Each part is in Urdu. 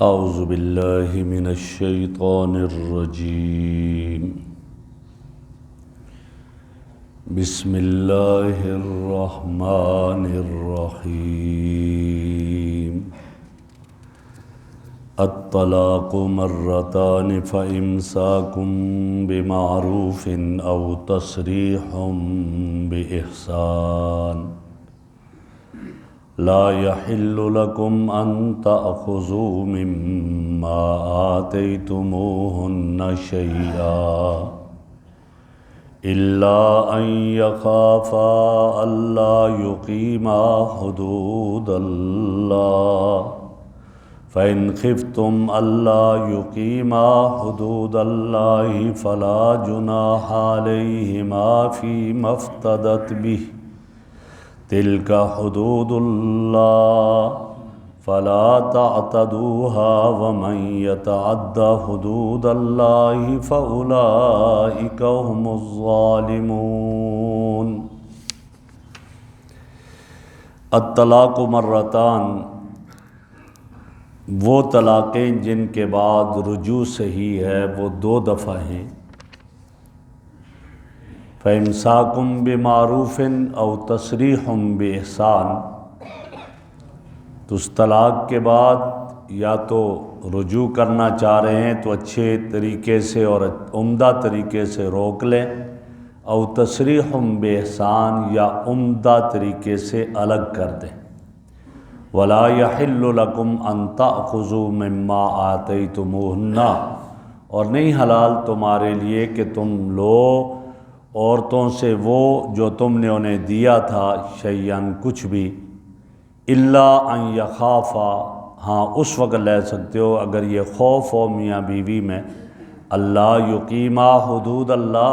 اعوذ باللہ من الشیطان الرجیم بسم اللہ الرحمن الرحیم الطلاق مرتان فإمساک بمعروف او تسریح بإحسان لا يحل لكم أن تأخذوا مما آتيتموهن شيئا إلا أن يخافا ألا يقيما حدود الله فإن خفتم ألا يقيما حدود الله فلا جناح عليهما فيما افتدت به تلك حدود الله فلا تعتدوها ومن يتعد حدود الله فأولئك هم الظالمون۔ الطلاق مرتان، وہ طلاقیں جن کے بعد رجوع صحیح ہے وہ 2 دفعہ ہیں۔ فَإِمْسَاكٌ بِمَعْرُوفٍ أَوْ تَسْرِيحٌ بِإِحْسَانٍ، تو اس طلاق کے بعد یا تو رجوع کرنا چاہ رہے ہیں تو اچھے طریقے سے اور عمدہ طریقے سے روک لیں، او تسریح بِإِحْسان، یا عمدہ طریقے سے الگ کر دیں۔ وَلَا يَحِلُّ لَكُمْ أَن تَأْخُذُوا مِمَّا آتَيْتُمُوهُنَّ، اور نہیں حلال تمہارے لیے کہ تم لو عورتوں سے وہ جو تم نے انہیں دیا تھا، شیئاً کچھ بھی، الا ان یخافا، ہاں اس وقت لے سکتے ہو اگر یہ خوف ہو میاں بیوی میں، اللہ یقیما حدود اللہ،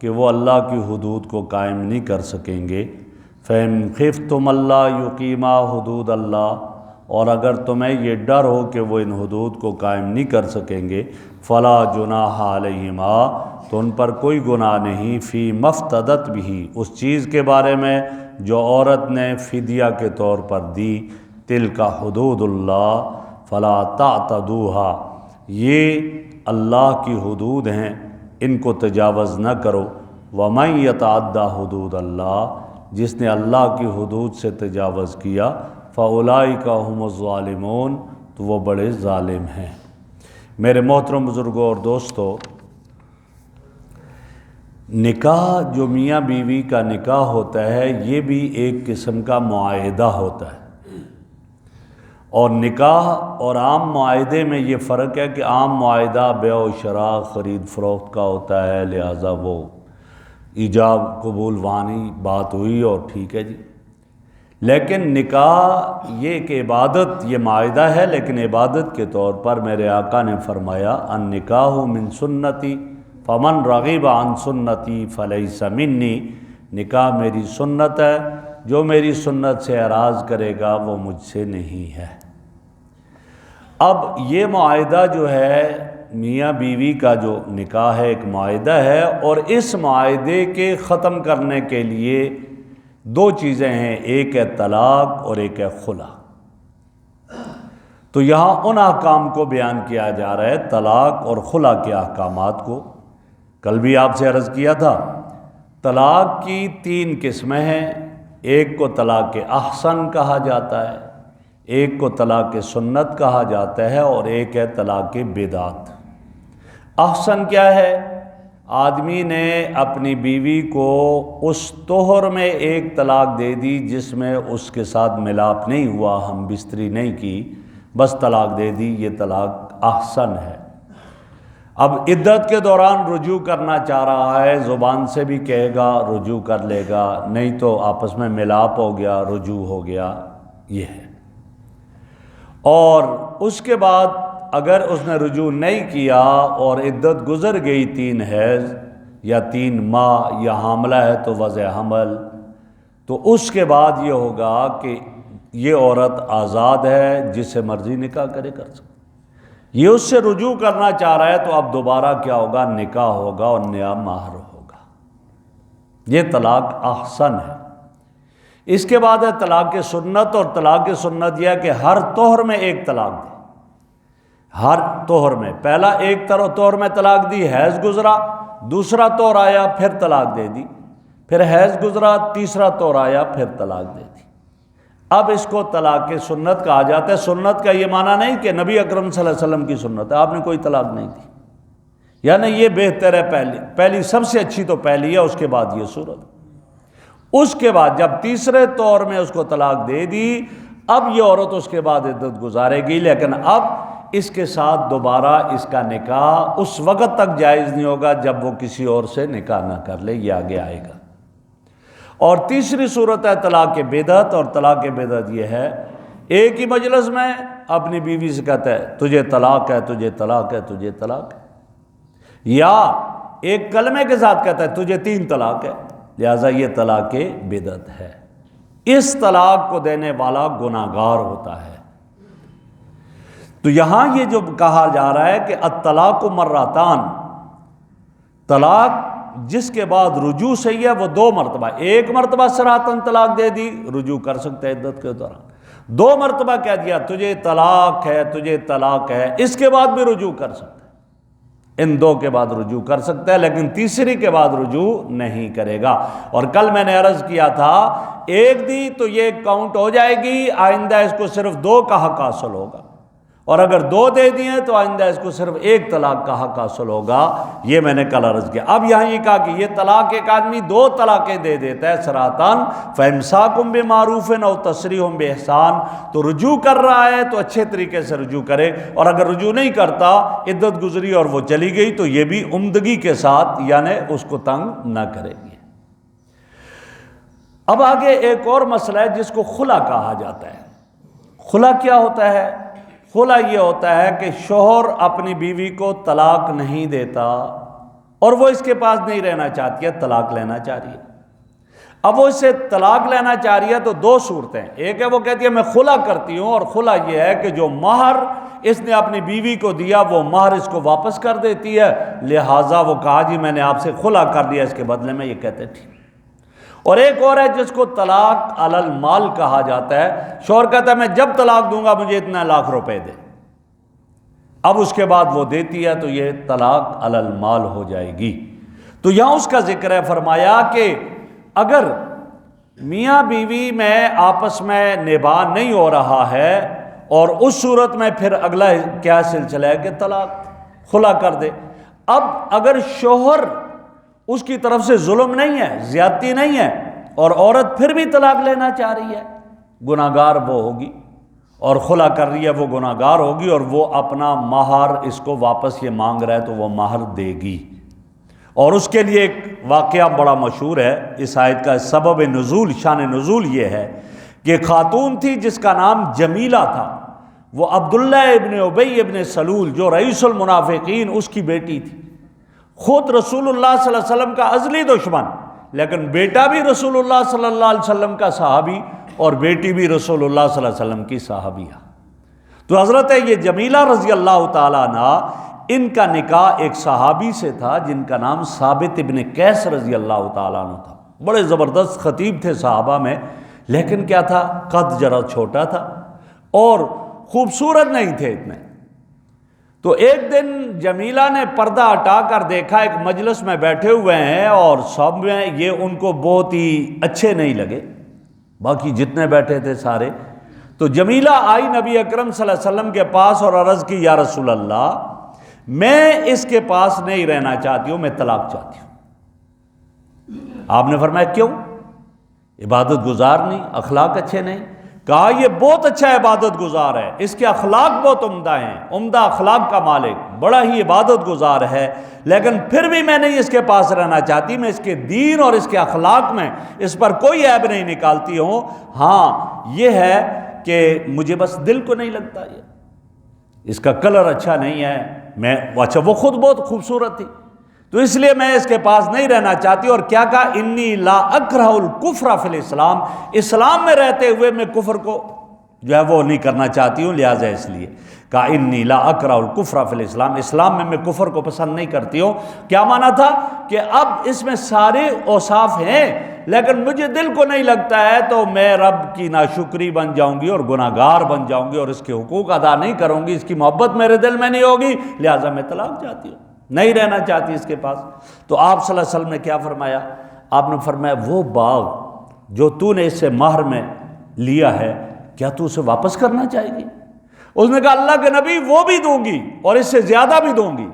کہ وہ اللہ کی حدود کو قائم نہیں کر سکیں گے۔ فَإِنْ خِفْتُمْ أَلَّا يُقِيمَا حُدُودَ اللَّهِ، اور اگر تمہیں یہ ڈر ہو کہ وہ ان حدود کو قائم نہیں کر سکیں گے، فَلَا جُنَاحَ عَلَيْهِمَا، تو ان پر کوئی گناہ نہیں، فی مفتدت بھی، اس چیز کے بارے میں جو عورت نے فدیہ کے طور پر دی، تلک حدود اللہ فلا تعتدوها، یہ اللہ کی حدود ہیں، ان کو تجاوز نہ کرو۔ ومن یتعد حدود اللہ، جس نے اللہ کی حدود سے تجاوز کیا، فاولئک هم الظالمون، تو وہ بڑے ظالم ہیں۔ میرے محترم بزرگوں اور دوستو، نکاح جو میاں بیوی کا نکاح ہوتا ہے یہ بھی ایک قسم کا معاہدہ ہوتا ہے، اور نکاح اور عام معاہدے میں یہ فرق ہے کہ عام معاہدہ بیع و شراء، خرید فروخت کا ہوتا ہے، لہٰذا وہ ایجاب قبول وانی بات ہوئی اور ٹھیک ہے جی۔ لیکن نکاح یہ ایک عبادت، یہ معاہدہ ہے لیکن عبادت کے طور پر میرے آقا نے فرمایا النکاح من سنتی فمن رغب عن سنتی فلیس منی، نکاح میری سنت ہے، جو میری سنت سے اعراض کرے گا وہ مجھ سے نہیں ہے۔ اب یہ معاہدہ جو ہے میاں بیوی کا جو نکاح ہے ایک معاہدہ ہے، اور اس معاہدے کے ختم کرنے کے لیے 2 چیزیں ہیں، ایک ہے طلاق اور ایک ہے خلا۔ تو یہاں ان احکام کو بیان کیا جا رہا ہے، طلاق اور خلا کے احکامات کو۔ کل بھی آپ سے عرض کیا تھا طلاق کی 3 قسمیں ہیں، ایک کو طلاق احسن کہا جاتا ہے، ایک کو طلاق سنت کہا جاتا ہے، اور ایک ہے طلاق بدعت۔ احسن کیا ہے؟ آدمی نے اپنی بیوی کو اس طہر میں ایک طلاق دے دی جس میں اس کے ساتھ ملاپ نہیں ہوا، ہم بستری نہیں کی، بس طلاق دے دی، یہ طلاق احسن ہے۔ اب عدت کے دوران رجوع کرنا چاہ رہا ہے، زبان سے بھی کہے گا رجوع کر لے گا، نہیں تو آپس میں ملاپ ہو گیا رجوع ہو گیا، یہ ہے۔ اور اس کے بعد اگر اس نے رجوع نہیں کیا اور عدت گزر گئی 3 حیض یا 3 ماہ، یا حاملہ ہے تو وضع حمل، تو اس کے بعد یہ ہوگا کہ یہ عورت آزاد ہے، جسے مرضی نکاح کرے کر سکتے۔ یہ اس سے رجوع کرنا چاہ رہا ہے تو اب دوبارہ کیا ہوگا؟ نکاح ہوگا اور نیا مہر ہوگا۔ یہ طلاق احسن ہے۔ اس کے بعد ہے طلاق سنت، اور طلاق سنت یہ ہے کہ ہر طہر میں ایک طلاق دے، ہر طہر میں، پہلا ایک طہر میں طلاق دی، حیض گزرا، دوسرا طہر آیا پھر طلاق دے دی، پھر حیض گزرا، تیسرا طہر آیا پھر طلاق دے دی۔ اب اس کو طلاق سنت کہا جاتا ہے۔ سنت کا یہ معنی نہیں کہ نبی اکرم صلی اللہ علیہ وسلم کی سنت ہے، آپ نے کوئی طلاق نہیں دی، یعنی یہ بہتر ہے، پہلی سب سے اچھی تو پہلی ہے، اس کے بعد یہ صورت۔ اس کے بعد جب تیسرے طور میں اس کو طلاق دے دی، اب یہ عورت اس کے بعد عدت گزارے گی، لیکن اب اس کے ساتھ دوبارہ اس کا نکاح اس وقت تک جائز نہیں ہوگا جب وہ کسی اور سے نکاح نہ کر لے، یہ آگے آئے گا۔ اور تیسری صورت ہے طلاق بدعت، اور طلاق بدعت یہ ہے ایک ہی مجلس میں اپنی بیوی سے کہتا ہے تجھے طلاق ہے، تجھے طلاق ہے، تجھے طلاق ہے، یا ایک کلمے کے ساتھ کہتا ہے تجھے 3 طلاق ہے، لہذا یہ طلاق بدعت ہے۔ اس طلاق کو دینے والا گناہگار ہوتا ہے۔ تو یہاں یہ جو کہا جا رہا ہے کہ الطلاق مرتان، طلاق جس کے بعد رجوع صحیح ہے وہ 2 مرتبہ، ایک مرتبہ صراحتاً طلاق دے دی، رجوع کر سکتا ہے عدت کے دوران، 2 مرتبہ کہہ دیا تجھے طلاق ہے، تجھے طلاق ہے، اس کے بعد بھی رجوع کر سکتا ہے، ان 2 کے بعد رجوع کر سکتا ہے، لیکن تیسری کے بعد رجوع نہیں کرے گا۔ اور کل میں نے عرض کیا تھا ایک دی تو یہ کاؤنٹ ہو جائے گی، آئندہ اس کو صرف 2 کا حق حاصل ہوگا، اور اگر 2 دے دیے تو آئندہ اس کو صرف 1 طلاق کا حق حاصل ہوگا، یہ میں نے کل عرض کیا۔ اب یہاں یہ کہا کہ یہ طلاق ایک آدمی 2 طلاقیں دے دیتا ہے صراحتاً، فَإِمْسَاكٌ بِمَعْرُوفٍ أَوْ تَسْرِيحٌ بِإِحْسَانٍ، تو رجوع کر رہا ہے تو اچھے طریقے سے رجوع کرے، اور اگر رجوع نہیں کرتا، عدت گزری اور وہ چلی گئی، تو یہ بھی عمدگی کے ساتھ، یعنی اس کو تنگ نہ کرے گی۔ اب آگے ایک اور مسئلہ ہے جس کو خلا کہا جاتا ہے۔ خلا کیا ہوتا ہے؟ خلا یہ ہوتا ہے کہ شوہر اپنی بیوی کو طلاق نہیں دیتا اور وہ اس کے پاس نہیں رہنا چاہتی ہے، طلاق لینا چاہ رہی ہے۔ اب وہ اس سے طلاق لینا چاہ رہی ہے تو 2 صورتیں، ایک ہے وہ کہتی ہے میں خلا کرتی ہوں، اور خلا یہ ہے کہ جو مہر اس نے اپنی بیوی کو دیا وہ مہر اس کو واپس کر دیتی ہے، لہٰذا وہ کہا جی میں نے آپ سے خلا کر لیا، اس کے بدلے میں یہ کہتے ٹھیک۔ اور ایک اور ہے جس کو طلاق علی المال کہا جاتا ہے، شوہر کہتا ہے میں جب طلاق دوں گا مجھے اتنا لاکھ روپے دے، اب اس کے بعد وہ دیتی ہے تو یہ طلاق علی المال ہو جائے گی۔ تو یہاں اس کا ذکر ہے، فرمایا کہ اگر میاں بیوی میں آپس میں نباہ نہیں ہو رہا ہے، اور اس صورت میں پھر اگلا کیا سلسلہ ہے کہ طلاق خلا کر دے۔ اب اگر شوہر اس کی طرف سے ظلم نہیں ہے، زیادتی نہیں ہے، اور عورت پھر بھی طلاق لینا چاہ رہی ہے، گناہگار وہ ہوگی، اور خلا کر رہی ہے وہ گناہگار ہوگی، اور وہ اپنا مہر اس کو واپس یہ مانگ رہا ہے تو وہ مہر دے گی۔ اور اس کے لیے ایک واقعہ بڑا مشہور ہے، اس آیت کا سبب نزول، شان نزول یہ ہے کہ خاتون تھی جس کا نام جمیلہ تھا، وہ عبداللہ ابن ابی ابن سلول جو رئیس المنافقین اس کی بیٹی تھی، خود رسول اللہ صلی اللہ علیہ وسلم کا ازلی دشمن، لیکن بیٹا بھی رسول اللہ صلی اللہ علیہ وسلم کا صحابی، اور بیٹی بھی رسول اللہ صلی اللہ علیہ وسلم کی صحابیہ۔ تو حضرت یہ جمیلہ رضی اللہ تعالیٰ عنہ، ان کا نکاح ایک صحابی سے تھا جن کا نام ثابت ابن قیس رضی اللہ تعالیٰ عنہ تھا۔ بڑے زبردست خطیب تھے صحابہ میں، لیکن کیا تھا، قد ذرا چھوٹا تھا اور خوبصورت نہیں تھے اتنے۔ تو ایک دن جمیلہ نے پردہ ہٹا کر دیکھا، ایک مجلس میں بیٹھے ہوئے ہیں اور سب میں یہ ان کو بہت ہی اچھے نہیں لگے، باقی جتنے بیٹھے تھے سارے۔ تو جمیلہ آئی نبی اکرم صلی اللہ علیہ وسلم کے پاس اور عرض کی یا رسول اللہ میں اس کے پاس نہیں رہنا چاہتی ہوں، میں طلاق چاہتی ہوں۔ آپ نے فرمایا کیوں؟ عبادت گزار نہیں، اخلاق اچھے نہیں؟ کہا یہ بہت اچھا عبادت گزار ہے، اس کے اخلاق بہت عمدہ ہیں، عمدہ اخلاق کا مالک، بڑا ہی عبادت گزار ہے، لیکن پھر بھی میں نہیں اس کے پاس رہنا چاہتی، میں اس کے دین اور اس کے اخلاق میں اس پر کوئی عیب نہیں نکالتی ہوں، ہاں یہ ہے کہ مجھے بس دل کو نہیں لگتا، یہ اس کا کلر اچھا نہیں ہے، میں اچھا وہ خود بہت خوبصورت تھی تو اس لیے میں اس کے پاس نہیں رہنا چاہتی۔ اور کیا کہا، انی لا اکرہ الکفر فی الاسلام، اسلام میں رہتے ہوئے میں کفر کو جو ہے وہ نہیں کرنا چاہتی ہوں، لہٰذا اس لیے کہا انی لا اکرہ الکفر فی الاسلام، اسلام میں کفر کو پسند نہیں کرتی ہوں۔ کیا معنی تھا کہ اب اس میں سارے اوصاف ہیں لیکن مجھے دل کو نہیں لگتا ہے تو میں رب کی ناشکری بن جاؤں گی اور گناہگار بن جاؤں گی اور اس کے حقوق ادا نہیں کروں گی، اس کی محبت میرے دل میں نہیں ہوگی، لہٰذا میں طلاق چاہتی ہوں، نہیں رہنا چاہتی اس کے پاس۔ تو آپ صلی اللہ علیہ وسلم نے کیا فرمایا؟ آپ نے فرمایا وہ باغ جو تو نے اس سے مہر میں لیا ہے کیا تو اسے واپس کرنا چاہے گی؟ اس نے کہا اللہ کے نبی وہ بھی دوں گی اور اس سے زیادہ بھی دوں گی۔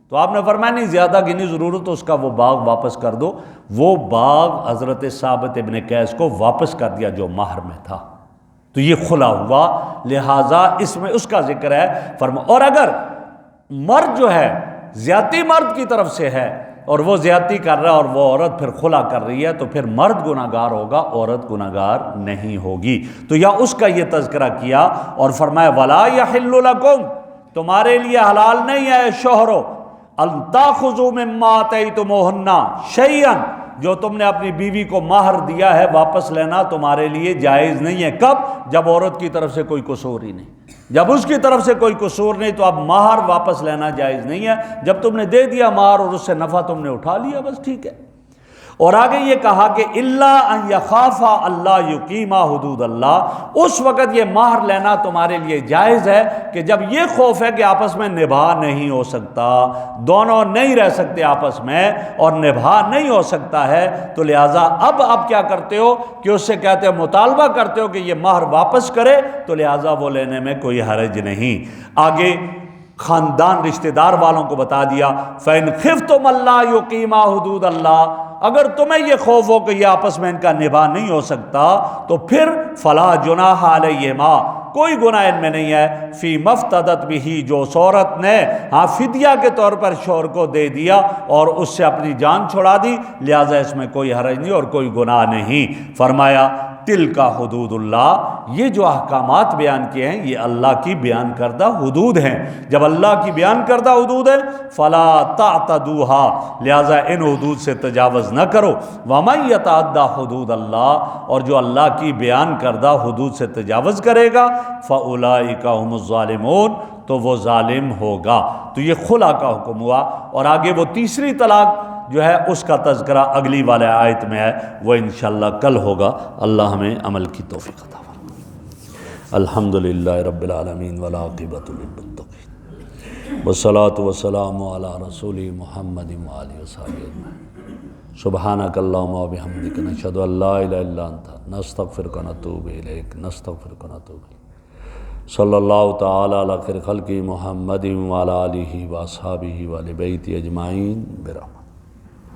تو آپ نے فرمایا نہیں، زیادہ کی نہیں ضرورت، تو اس کا وہ باغ واپس کر دو۔ وہ باغ حضرت ثابت ابن قیس کو واپس کر دیا جو مہر میں تھا، تو یہ خلا ہوا، لہٰذا اس میں اس کا ذکر ہے۔ اور اگر مرد جو ہے زیادتی مرد کی طرف سے ہے اور وہ زیادتی کر رہا ہے اور وہ عورت پھر خلا کر رہی ہے، تو پھر مرد گناہگار ہوگا، عورت گناہگار نہیں ہوگی۔ تو یا اس کا یہ تذکرہ کیا اور فرمایا وَلَا يَحِلُّ لَكُمْ، تمہارے لیے حلال نہیں ہے شوہرو، أَن تَأْخُذُوا مِمَّا آتَيْتُمُوهُنَّ شَيْئًا، جو تم نے اپنی بیوی کو مہر دیا ہے واپس لینا تمہارے لیے جائز نہیں ہے۔ کب؟ جب عورت کی طرف سے کوئی قصور ہی نہیں، جب اس کی طرف سے کوئی قصور نہیں تو اب مہر واپس لینا جائز نہیں ہے۔ جب تم نے دے دیا مہر اور اس سے نفع تم نے اٹھا لیا، بس ٹھیک ہے۔ اور آگے یہ کہا کہ اِلَّا أَن يَخَافَا أَلَّا يُقِيمَا حُدُودَ اللہ، اس وقت یہ مہر لینا تمہارے لیے جائز ہے کہ جب یہ خوف ہے کہ آپس میں نبھا نہیں ہو سکتا، دونوں نہیں رہ سکتے آپس میں اور نبھا نہیں ہو سکتا ہے، تو لہٰذا اب آپ کیا کرتے ہو کہ اس سے کہتے ہو، مطالبہ کرتے ہو کہ یہ مہر واپس کرے، تو لہٰذا وہ لینے میں کوئی حرج نہیں۔ آگے خاندان رشتہ دار والوں کو بتا دیا فَإِنْ خِفْتُمْ أَلَّا يُقِيمَا حُدُودَ اللَّهِ، اگر تمہیں یہ خوف ہو کہ یہ آپس میں ان کا نبھا نہیں ہو سکتا تو پھر فَلَا جُنَاحَ عَلَيْهِمَا، کوئی گناہ ان میں نہیں ہے، فی مفتدت بھی، جو عورت نے فدیہ کے طور پر شوہر کو دے دیا اور اس سے اپنی جان چھڑا دی، لہٰذا اس میں کوئی حرج نہیں اور کوئی گناہ نہیں۔ فرمایا تلک حدود اللہ، یہ جو احکامات بیان کیے ہیں یہ اللہ کی بیان کردہ حدود ہیں۔ جب اللہ کی بیان کردہ حدود ہیں فلا تعتدوها، لہٰذا ان حدود سے تجاوز نہ کرو۔ ومن یتعدی حدود اللہ، اور جو اللہ کی بیان کردہ حدود سے تجاوز کرے گا فاولئک هم الظالمون، تو وہ ظالم ہوگا۔ تو یہ خلا کا حکم ہوا، اور آگے وہ تیسری طلاق جو ہے اس کا تذکرہ اگلی والے آیت میں ہے، وہ انشاءاللہ کل ہوگا۔ اللہ ہمیں عمل کی توفیق عطا فرمائے۔ الحمدللہ رب العالمین والعاقبۃ للمتقین والصلاۃ والسلام علی رسول محمد وآلہ وصحبہ اجمعین۔ سبحانک اللہم وبحمدک، نشہد ان لا الہ الا انت، نستغفرک ونتوب الیک، نستغفرک ونتوب الیک۔ صلی اللہ تعالی علی خیر خلق محمد وعلی آلہ واصحابہ وآل بیتہ اجمعین برحمتہ۔